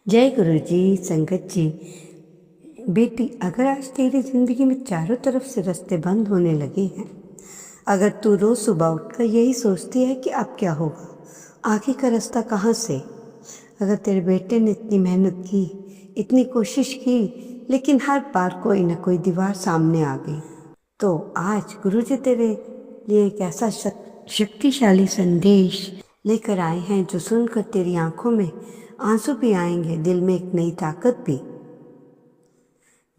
जय गुरु जी। संगत जी, बेटी, अगर आज तेरी जिंदगी में चारों तरफ से रास्ते बंद होने लगे हैं, अगर तू रोज सुबह उठकर यही सोचती है कि अब क्या होगा, आगे का रास्ता कहाँ से, अगर तेरे बेटे ने इतनी मेहनत की, इतनी कोशिश की, लेकिन हर बार कोई ना कोई दीवार सामने आ गई, तो आज गुरु जी तेरे लिए एक ऐसा शक्तिशाली संदेश लेकर आए हैं जो सुनकर तेरी आंखों में आंसू भी आएंगे, दिल में एक नई ताकत भी।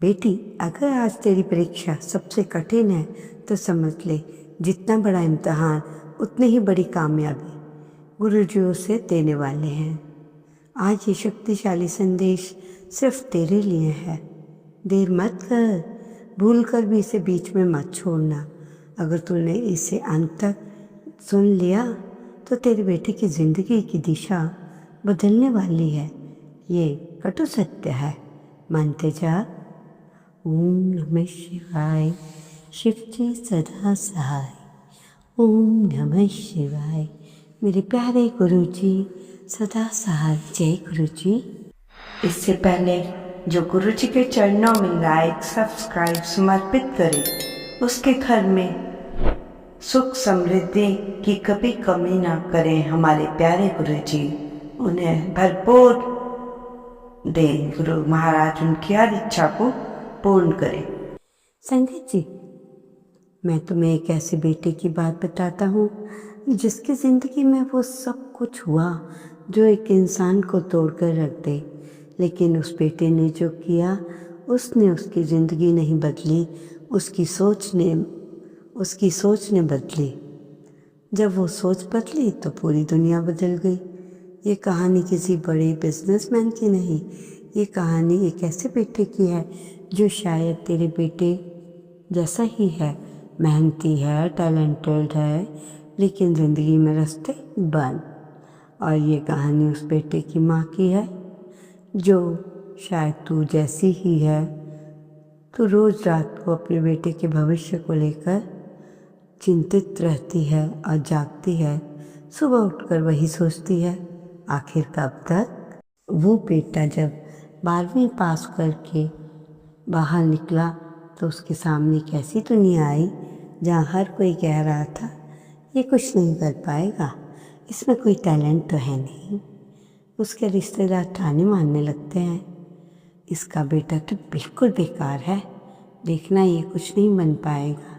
बेटी, अगर आज तेरी परीक्षा सबसे कठिन है तो समझ ले, जितना बड़ा इम्तिहान उतनी ही बड़ी कामयाबी गुरु जी उसे देने वाले हैं। आज ये शक्तिशाली संदेश सिर्फ तेरे लिए है। देर मत कर, भूल कर भी इसे बीच में मत छोड़ना। अगर तूने इसे अंत तक सुन लिया तो तेरे बेटे की जिंदगी की दिशा बदलने वाली है। ये कटु सत्य है, मानते जा। ओम नमः शिवाय। शिव जी सदा सहाय। ओम नमः शिवाय। मेरे प्यारे गुरु जी सदा सहाय। जय गुरु जी। इससे पहले जो गुरु जी के चरणों में लाइक सब्सक्राइब समर्पित करे, उसके घर में सुख समृद्धि की कभी कमी ना करें हमारे प्यारे गुरु जी। उन्हें भरपूर दे गुरु महाराज, उनकी हर इच्छा को पूर्ण करें। संगत जी, मैं तुम्हें एक ऐसे बेटे की बात बताता हूँ जिसकी ज़िंदगी में वो सब कुछ हुआ जो एक इंसान को तोड़कर रख दे, लेकिन उस बेटे ने जो किया उसने उसकी ज़िंदगी नहीं बदली, उसकी सोच ने बदली। जब वो सोच बदली तो पूरी दुनिया बदल गई। ये कहानी किसी बड़े बिजनेसमैन की नहीं, ये कहानी एक ऐसे बेटे की है जो शायद तेरे बेटे जैसा ही है, मेहनती है, टैलेंटेड है, लेकिन ज़िंदगी में रास्ते बंद। और ये कहानी उस बेटे की माँ की है जो शायद तू जैसी ही है। तू रोज़ रात को अपने बेटे के भविष्य को लेकर चिंतित रहती है और जागती है। सुबह उठकर वही सोचती है, आखिर कब तक। वो बेटा जब 12वीं पास करके बाहर निकला तो उसके सामने एक ऐसी दुनिया आई जहाँ हर कोई कह रहा था ये कुछ नहीं कर पाएगा, इसमें कोई टैलेंट तो है नहीं। उसके रिश्तेदार ताने मारने लगते हैं, इसका बेटा तो बिल्कुल बेकार है, देखना ये कुछ नहीं बन पाएगा।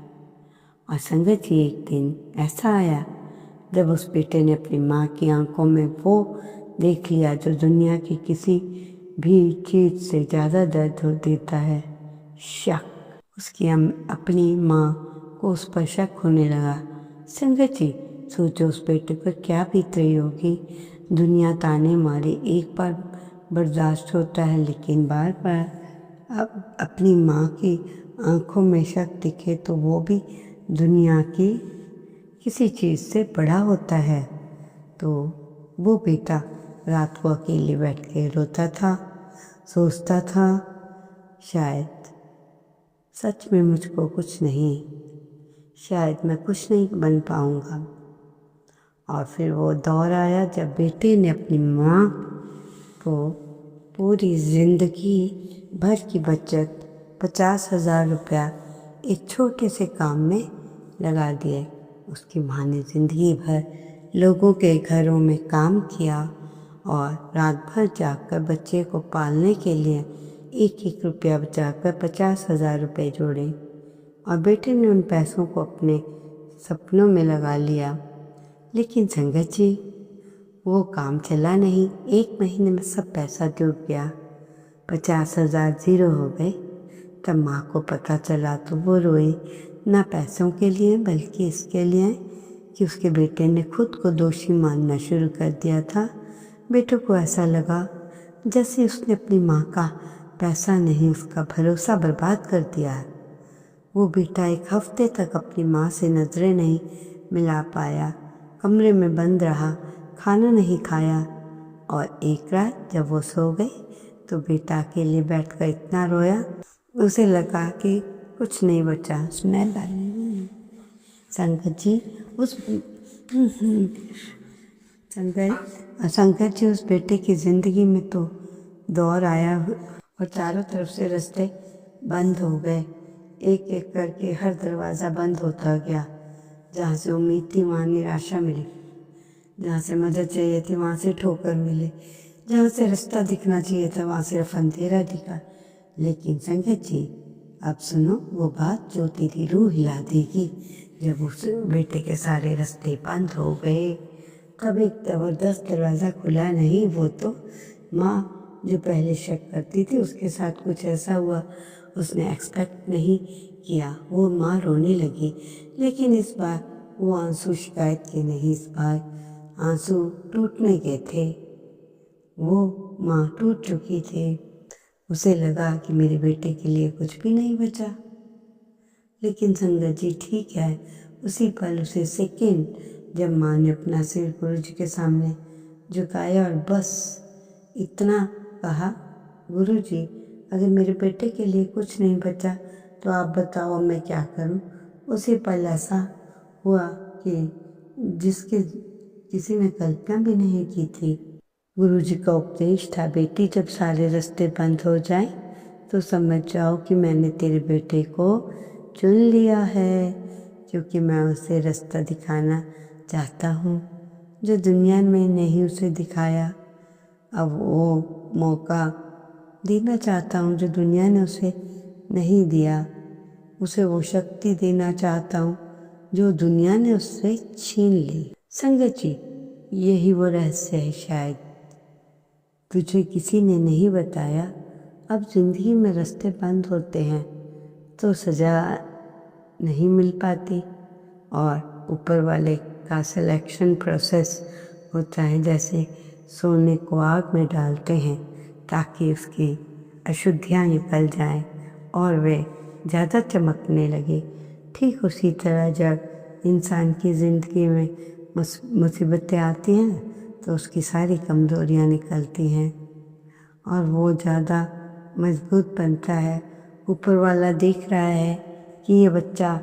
और संगत जी, एक दिन ऐसा आया जब उस बेटे ने अपनी माँ की आंखों में वो देख लिया जो दुनिया की किसी भी चीज़ से ज़्यादा दर्द देता है, शक। उसकी अपनी माँ को उस पर शक होने लगा। संगत जी, सोचो उस बेटे पर क्या बीत रही होगी। दुनिया ताने मारे एक बार बर्दाश्त होता है, लेकिन बार बार अब अपनी माँ की आंखों में शक दिखे तो वो भी दुनिया की किसी चीज़ से बड़ा होता है। तो वो बेटा रात को अकेले बैठ के रोता था, सोचता था शायद सच में मुझको कुछ नहीं, शायद मैं कुछ नहीं बन पाऊँगा। और फिर वो दौर आया जब बेटे ने अपनी माँ को पूरी ज़िंदगी भर की बचत 50,000 रुपया एक छोटे से काम में लगा दिए। उसकी माँ ने ज़िंदगी भर लोगों के घरों में काम किया और रात भर जाकर बच्चे को पालने के लिए एक एक रुपया बचाकर 50,000 रुपये जोड़े। और बेटे ने उन पैसों को अपने सपनों में लगा लिया। लेकिन संगत जी, वो काम चला नहीं। 1 महीने में सब पैसा डूब गया, 50,000 ज़ीरो हो गए। तब माँ को पता चला तो वो रोई, ना पैसों के लिए बल्कि इसके लिए कि उसके बेटे ने खुद को दोषी मानना शुरू कर दिया था। बेटे को ऐसा लगा जैसे उसने अपनी माँ का पैसा नहीं, उसका भरोसा बर्बाद कर दिया है। वो बेटा 1 हफ्ते तक अपनी माँ से नज़रें नहीं मिला पाया, कमरे में बंद रहा, खाना नहीं खाया। और एक रात जब वो सो गई तो बेटा अकेले बैठकर इतना रोया, उसे लगा कि कुछ नहीं बचा। स्मेल आ रही है। संगत जी, संगत जी, उस बेटे की ज़िंदगी में तो दौर आया और चारों तरफ से रास्ते बंद हो गए। एक एक करके हर दरवाज़ा बंद होता गया। जहाँ से उम्मीद थी वहाँ निराशा मिली, जहाँ से मदद चाहिए थी वहाँ से ठोकर मिली, जहाँ से रास्ता दिखना चाहिए था वहाँ सिर्फ अंधेरा दिखा। लेकिन संगत जी, अब सुनो वो बात जो तेरी रूह हिला देगी। जब उस बेटे के सारे रास्ते बंद हो गए तब एक ज़बरदस्त दरवाज़ा खुला। नहीं, वो तो माँ जो पहले शक करती थी उसके साथ कुछ ऐसा हुआ उसने एक्सपेक्ट नहीं किया। वो माँ रोने लगी, लेकिन इस बार वो आंसू शिकायत के नहीं, इस बार आंसू टूटने के थे। वो माँ टूट चुकी थी। उसे लगा कि मेरे बेटे के लिए कुछ भी नहीं बचा। लेकिन संगत जी ठीक है, उसी पल उसे सेकेंड जब माँ ने अपना सिर गुरु जी के सामने झुकाया और बस इतना कहा, गुरु जी अगर मेरे बेटे के लिए कुछ नहीं बचा तो आप बताओ मैं क्या करूं। उसी पल ऐसा हुआ कि जिसके किसी ने कल्पना भी नहीं की थी। गुरु जी का उपदेश था, बेटी जब सारे रास्ते बंद हो जाएं तो समझ जाओ कि मैंने तेरे बेटे को चुन लिया है, क्योंकि मैं उसे रास्ता दिखाना चाहता हूँ जो दुनिया में नहीं उसे दिखाया। अब वो मौका देना चाहता हूँ जो दुनिया ने उसे नहीं दिया। उसे वो शक्ति देना चाहता हूँ जो दुनिया ने उससे छीन ली। संगत जी, यही वो रहस्य है शायद तुझे किसी ने नहीं बताया। अब जिंदगी में रास्ते बंद होते हैं तो सजा नहीं मिल पाती और ऊपर वाले का सिलेक्शन प्रोसेस होता है। जैसे सोने को आग में डालते हैं ताकि उसकी अशुद्धियाँ निकल जाएं और वे ज़्यादा चमकने लगे, ठीक उसी तरह जब इंसान की ज़िंदगी में मुसीबतें आती हैं तो उसकी सारी कमज़ोरियाँ निकलती हैं और वो ज़्यादा मजबूत बनता है। ऊपर वाला देख रहा है कि ये बच्चा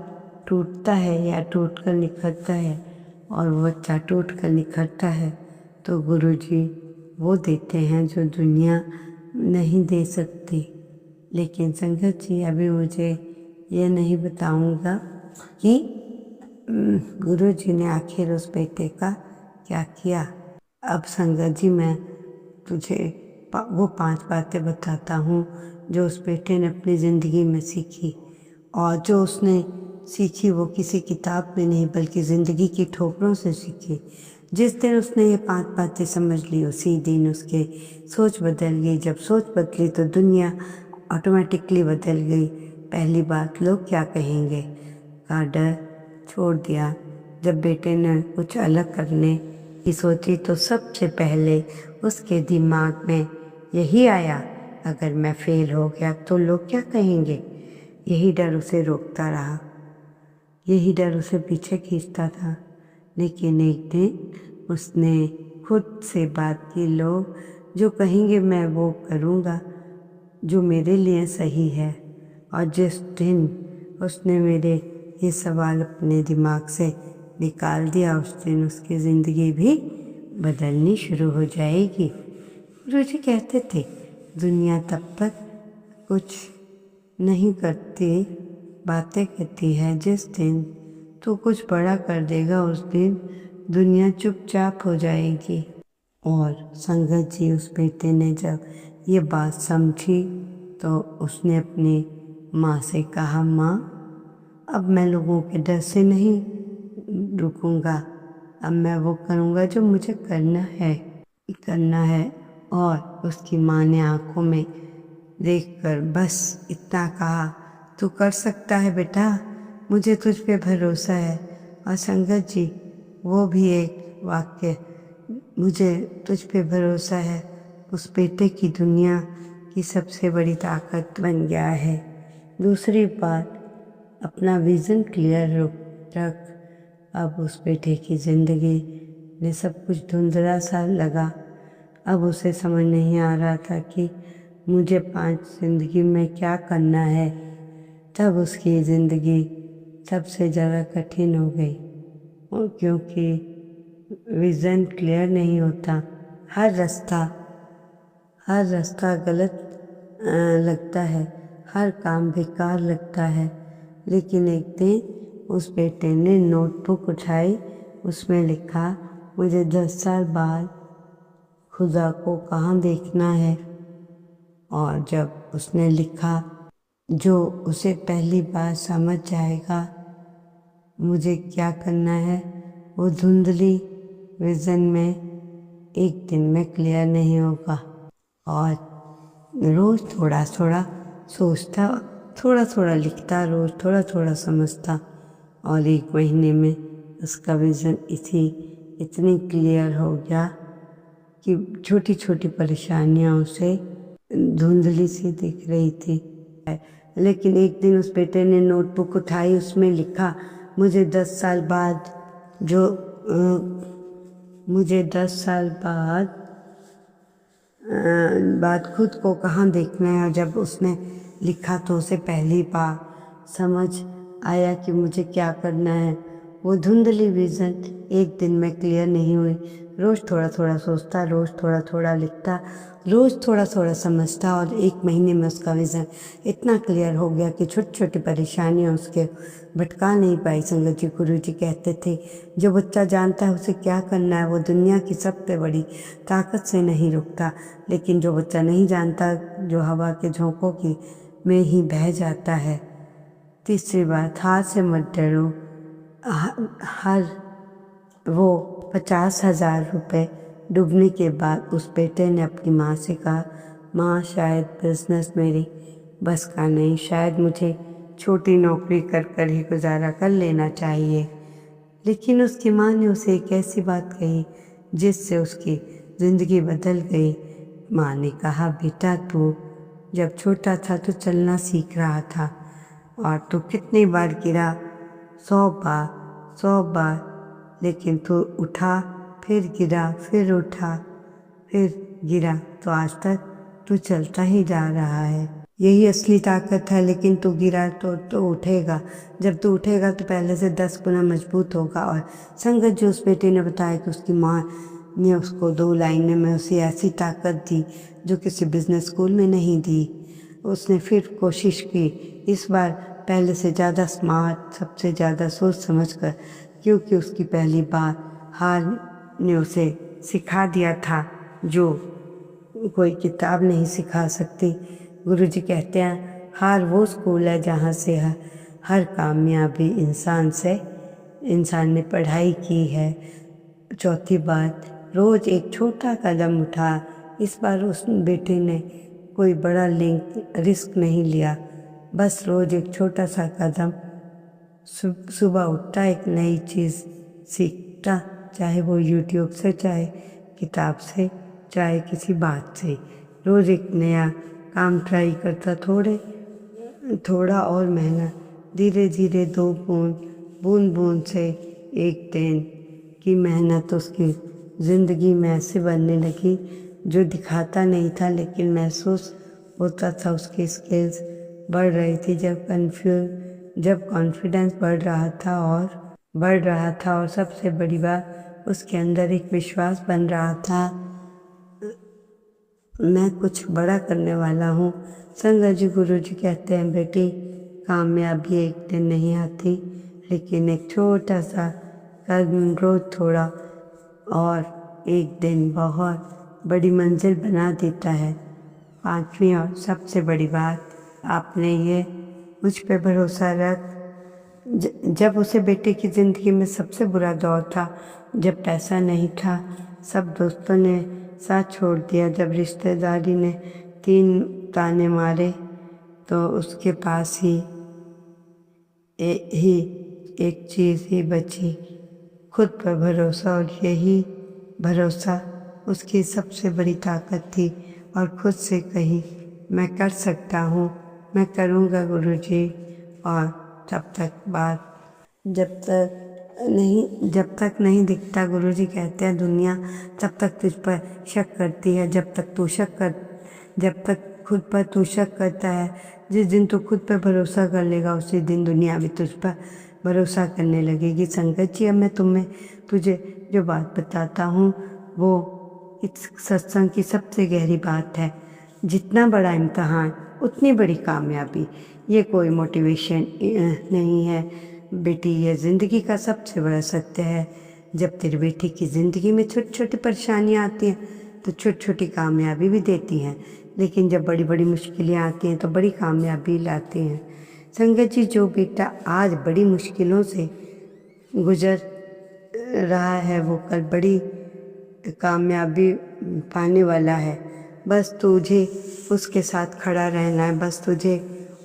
टूटता है या टूट कर निखरता है, और वो बच्चा टूट कर निखरता है तो गुरुजी वो देते हैं जो दुनिया नहीं दे सकती। लेकिन संगत जी, अभी मुझे ये नहीं बताऊंगा कि गुरुजी ने आखिर उस बेटे का क्या किया। अब संगत जी, मैं तुझे वो 5 बातें बताता हूँ जो उस बेटे ने अपनी ज़िंदगी में सीखी, और जो उसने सीखी वो किसी किताब में नहीं बल्कि ज़िंदगी की ठोकरों से सीखी। जिस दिन उसने ये 5 बातें समझ ली उसी दिन उसके सोच बदल गई। जब सोच बदली तो दुनिया ऑटोमेटिकली बदल गई। पहली बात, लोग क्या कहेंगे का डर छोड़ दिया। जब बेटे ने कुछ अलग करने की सोची तो सबसे पहले उसके दिमाग में यही आया, अगर मैं फेल हो गया तो लोग क्या कहेंगे। यही डर उसे रोकता रहा, यही डर उसे पीछे खींचता था। लेकिन एक दिन उसने खुद से बात की, लोग जो कहेंगे मैं वो करूँगा जो मेरे लिए सही है। और जिस दिन उसने मेरे ये सवाल अपने दिमाग से निकाल दिया उस दिन उसकी ज़िंदगी भी बदलनी शुरू हो जाएगी। गुरुजी कहते थे दुनिया तब तक कुछ नहीं करती, बातें करती है। जिस दिन तू कुछ बड़ा कर देगा उस दिन दुनिया चुपचाप हो जाएगी। और संगत जी, उस बेटे ने जब ये बात समझी तो उसने अपनी माँ से कहा, माँ अब मैं लोगों के डर से नहीं रुकूंगा, अब मैं वो करूँगा जो मुझे करना है। और उसकी माँ ने आंखों में देखकर बस इतना कहा, तू कर सकता है बेटा, मुझे तुझ पे भरोसा है। और संगत जी, वो भी एक वाक्य, मुझे तुझ पे भरोसा है, उस बेटे की दुनिया की सबसे बड़ी ताकत बन गया है। दूसरी बात, अपना विज़न क्लियर रख। अब उस बेटे की ज़िंदगी में सब कुछ धुंधला सा लगा। अब उसे समझ नहीं आ रहा था कि मुझे 5 ज़िंदगी में क्या करना है। तब उसकी ज़िंदगी सबसे ज़्यादा कठिन हो गई, और क्योंकि विज़न क्लियर नहीं होता, हर रास्ता गलत लगता है, हर काम बेकार लगता है। लेकिन एक दिन उस बेटे ने नोटबुक उठाई, उसमें लिखा, मुझे 10 साल बाद खुदा को कहाँ देखना है। और जब उसने लिखा, जो उसे पहली बार समझ जाएगा मुझे क्या करना है, वो धुंधली विज़न में एक दिन में क्लियर नहीं होगा। और रोज़ थोड़ा थोड़ा सोचता, थोड़ा थोड़ा लिखता, रोज़ थोड़ा थोड़ा समझता, और 1 महीने में उसका विज़न इतनी क्लियर हो गया कि छोटी छोटी परेशानियाँ उसे धुंधली सी दिख रही थी। लेकिन एक दिन उस बेटे ने नोटबुक उठाई, उसमें लिखा, मुझे 10 साल बाद मुझे 10 साल बाद खुद को कहाँ देखना है। और जब उसने लिखा तो उसे पहली बार समझ आया कि मुझे क्या करना है। वो धुंधली विज़न एक दिन में क्लियर नहीं हुई। रोज़ थोड़ा थोड़ा सोचता, रोज़ थोड़ा थोड़ा लिखता, रोज़ थोड़ा थोड़ा समझता, और 1 महीने में उसका विज़न इतना क्लियर हो गया कि छोटी छोटी परेशानियाँ उसके भटका नहीं पाई। संगत जी, गुरु जी कहते थे, जो बच्चा जानता है उसे क्या करना है, वो दुनिया की सबसे बड़ी ताकत से नहीं रुकता। लेकिन जो बच्चा नहीं जानता, जो हवा के झोंकों की में ही बह जाता है। तीसरी बात, हार से मत डरो। हर वो 50,000 रुपये डूबने के बाद उस बेटे ने अपनी माँ से कहा, माँ, शायद बिजनेस मेरी बस का नहीं, शायद मुझे छोटी नौकरी कर कर ही गुजारा कर लेना चाहिए। लेकिन उसकी माँ ने उसे एक ऐसी बात कही जिससे उसकी ज़िंदगी बदल गई। माँ ने कहा, बेटा, तू जब छोटा था तो चलना सीख रहा था, और तू कितनी बार गिरा, 100 बार, लेकिन तू उठा, फिर गिरा, फिर उठा, फिर गिरा, तो आज तक तू चलता ही जा रहा है। यही असली ताकत है। लेकिन तू गिरा तो उठेगा। जब तू उठेगा तो पहले से 10 गुना मजबूत होगा। और संगत जी, उस बेटे ने बताया कि उसकी माँ ने उसको 2 लाइनों में उसे ऐसी ताकत दी जो किसी बिजनेस स्कूल में नहीं दी। उसने फिर कोशिश की, इस बार पहले से ज़्यादा स्मार्ट, सबसे ज़्यादा सोच समझ कर, क्योंकि उसकी पहली बार हार ने उसे सिखा दिया था जो कोई किताब नहीं सिखा सकती। गुरुजी कहते हैं, हार वो स्कूल है जहाँ से हर कामयाबी इंसान ने पढ़ाई की है। चौथी बात, रोज़ एक छोटा कदम उठा। इस बार उस बेटे ने कोई बड़ा रिस्क नहीं लिया, बस रोज़ एक छोटा सा कदम। सुबह उठता, एक नई चीज़ सीखता, चाहे वो यूट्यूब से, चाहे किताब से, चाहे किसी बात से। रोज़ एक नया काम ट्राई करता, थोड़ा और मेहनत, धीरे धीरे 2 बूंद बूंद से एक दिन की मेहनत उसकी ज़िंदगी में ऐसे बनने लगी जो दिखाता नहीं था, लेकिन महसूस होता था। उसकी स्किल्स बढ़ रही थी, जब कॉन्फिडेंस बढ़ रहा था और सबसे बड़ी बात, उसके अंदर एक विश्वास बन रहा था, मैं कुछ बड़ा करने वाला हूँ। संगत जी, गुरु जी कहते हैं, बेटी, कामयाबी एक दिन नहीं आती, लेकिन एक छोटा सा कदम रोज थोड़ा और एक दिन बहुत बड़ी मंजिल बना देता है। 5वीं और सबसे बड़ी बात, आपने ये मुझ पे भरोसा रख। जब उसे बेटे की ज़िंदगी में सबसे बुरा दौर था, जब पैसा नहीं था, सब दोस्तों ने साथ छोड़ दिया, जब रिश्तेदारी ने 3 ताने मारे, तो उसके पास ही एक चीज़ ही बची, खुद पर भरोसा। और यही भरोसा उसकी सबसे बड़ी ताकत थी। और खुद से कही, मैं कर सकता हूँ, मैं करूँगा गुरुजी। और जब तक नहीं दिखता, गुरुजी कहते हैं, दुनिया तब तक तुझ पर शक करती है। जब तक खुद पर तू शक करता है, जिस दिन तू खुद पर भरोसा कर लेगा, उसी दिन दुनिया भी तुझ पर भरोसा करने लगेगी। संगत जी, अब मैं तुझे जो बात बताता हूँ वो इस सत्संग की सबसे गहरी बात है। जितना बड़ा इम्तहान उतनी बड़ी कामयाबी। ये कोई मोटिवेशन नहीं है बेटी, ये ज़िंदगी का सबसे बड़ा सत्य है। जब तेरी बेटी की ज़िंदगी में छोटी छोटी परेशानियाँ आती हैं तो छोटी छोटी कामयाबी भी देती हैं, लेकिन जब बड़ी बड़ी मुश्किलें आती हैं तो बड़ी कामयाबी लाती हैं। संगत जी, जो बेटा आज बड़ी मुश्किलों से गुजर रहा है वो कल बड़ी कामयाबी पाने वाला है। बस तुझे उसके साथ खड़ा रहना है, बस तुझे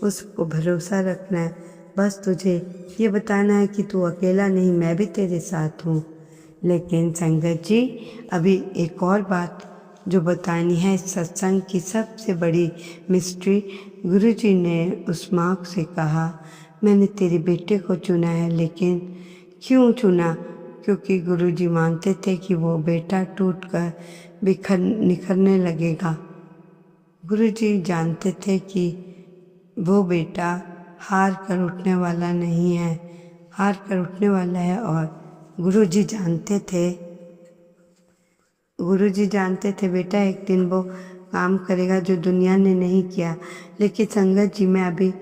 उसको भरोसा रखना है, बस तुझे ये बताना है कि तू अकेला नहीं, मैं भी तेरे साथ हूँ। लेकिन संगत जी, अभी एक और बात जो बतानी है, इस सत्संग की सबसे बड़ी मिस्ट्री। गुरुजी ने उस माँ से कहा, मैंने तेरे बेटे को चुना है, लेकिन क्यों चुना? क्योंकि गुरुजी मानते थे कि वो बेटा टूटकर निखरने लगेगा। गुरुजी जानते थे कि वो बेटा हार कर उठने वाला नहीं है, हार कर उठने वाला है। और गुरुजी जानते थे बेटा एक दिन वो काम करेगा जो दुनिया ने नहीं किया। लेकिन संगत जी,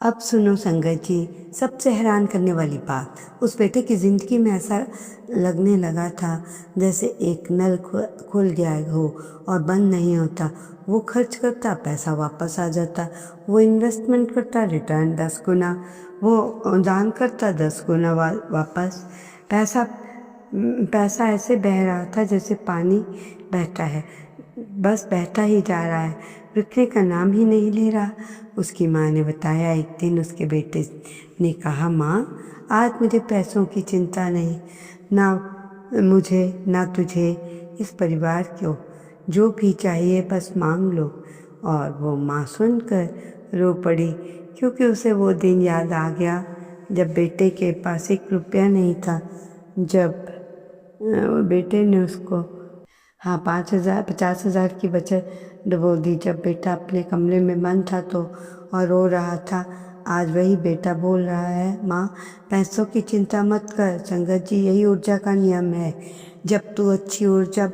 अब सुनो संगत जी, सबसे हैरान करने वाली बात, उस बेटे की ज़िंदगी में ऐसा लगने लगा था जैसे एक नल खुल गया हो और बंद नहीं होता। वो खर्च करता, पैसा वापस आ जाता। वो इन्वेस्टमेंट करता, रिटर्न 10 गुना। वो दान करता, 10 गुना वापस। पैसा ऐसे बह रहा था जैसे पानी बहता है, बस बहता ही जा रहा है, रुकने का नाम ही नहीं ले रहा। उसकी माँ ने बताया, एक दिन उसके बेटे ने कहा, माँ आज मुझे पैसों की चिंता नहीं, ना मुझे ना तुझे, इस परिवार को जो भी चाहिए बस मांग लो। और वो माँ सुनकर रो पड़ी, क्योंकि उसे वो दिन याद आ गया जब बेटे के पास 1 रुपया नहीं था, जब बेटे ने उसको 50,000 की बचत डुबो दी, जब बेटा अपने कमरे में बंद था तो और रो रहा था। आज वही बेटा बोल रहा है, माँ पैसों की चिंता मत कर। संगत जी, यही ऊर्जा का नियम है। जब तू अच्छी ऊर्जा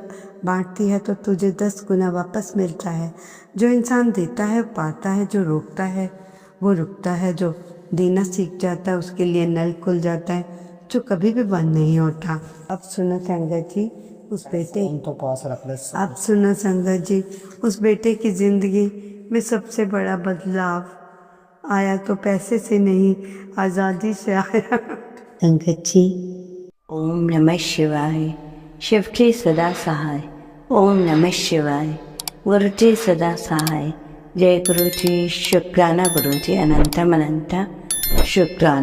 बांटती है तो तुझे 10 गुना वापस मिलता है। जो इंसान देता है पाता है, जो रोकता है वो रुकता है, जो देना सीख जाता है उसके लिए नल खुल जाता है जो कभी भी बंद नहीं होता। अब सुनो संगत जी, अब सुनो संगत जी, उस बेटे की ज़िंदगी में सबसे बड़ा बदलाव आया तो पैसे से नहीं, आज़ादी से आया। संगत जी, ओम नमः शिवाय। शिव जी सदा सहाय। ओम नमः शिवाय। गुरु जी सदा सहाय। जय गुरु जी। शुक्राना गुरु जी, अनंतम अनंता शुक्राना।